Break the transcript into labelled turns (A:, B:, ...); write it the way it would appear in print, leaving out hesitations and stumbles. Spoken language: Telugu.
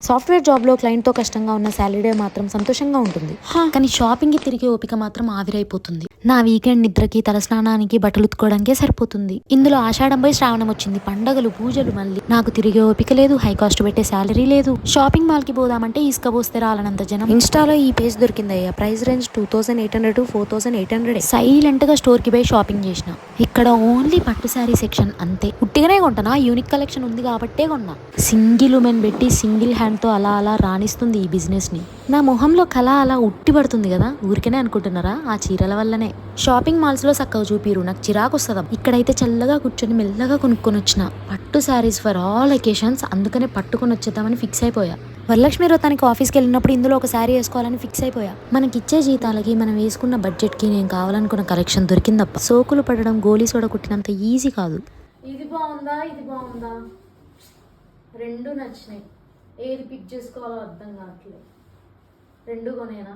A: సాఫ్ట్వేర్ జాబ్లో క్లయింట్తో కష్టంగా ఉన్న సాలరీ మాత్రం సంతోషంగా ఉంటుంది, కానీ షాపింగ్కి తిరిగే ఓపిక మాత్రం ఆవిరైపోతుంది. నా వీకెండ్ నిద్రకి, తలస్నానానికి, బట్టలు ఉతుక్కోవడానికే సరిపోతుంది. ఇందులో ఆషాఢంపై శ్రావణం వచ్చింది, పండగలు, పూజలు. మళ్ళీ నాకు తిరిగే ఓపిక లేదు, హై కాస్ట్ పెట్టే శాలరీ లేదు. షాపింగ్ మాల్ కి పోదామంటే ఇసుక పోస్తే రాలనంత జనం. ఇన్స్టాలో ఈ పేజ్ దొరికిందయ్యా, ప్రైస్ రేంజ్ 2800 to 4800. సైలెంట్ గా స్టోర్ కి పోయి షాపింగ్ చేసిన. ఇక్కడ ఓన్లీ పట్టు శారీ సెక్షన్ అంతే. ఉట్టిగానే కొంటనా, యూనిక్ కలెక్షన్ ఉంది కాబట్టే కొన్నా. సింగిల్ ఉమెన్ పెట్టి సింగిల్ హ్యాండ్ తో అలా అలా రాణిస్తుంది ఈ బిజినెస్ ని. నా మొహంలో కళ అలా ఉట్టి పడుతుంది కదా, ఊరికనే అనుకుంటున్నారా? ఆ చీరల వల్లనే. షాపింగ్ మాల్స్ లో చక్కగా చూపిరు, నాకు చిరాకు వస్తుందా. ఇక్కడైతే చల్లగా కూర్చొని మెల్లగా కొనుక్కొని వచ్చిన పట్టు శారీస్ ఫర్ ఆల్ అకేషన్స్. అందుకనే పట్టుకొని వచ్చేద్దామని ఫిక్స్ అయిపోయా. వరలక్ష్మి వ్రతానికి ఆఫీస్కి వెళ్ళినప్పుడు ఇందులో ఒక శారీ వేసుకోవాలని ఫిక్స్ అయిపోయా. మనకిచ్చే జీతాలకి, మనం వేసుకున్న బడ్జెట్కి నేను కావాలనుకున్న కలెక్షన్ దొరికిందప్ప. సోకులు పడడం గోలీ సోడ కుట్టినంత ఈజీ కాదు.
B: ఇది బాగుందా, ఇది బాగుందా, రెండు నచ్చినాయి. ఏది పిక్ చేసుకోవాలో అర్థం కావట్లేదు. రెండు కొనేనా?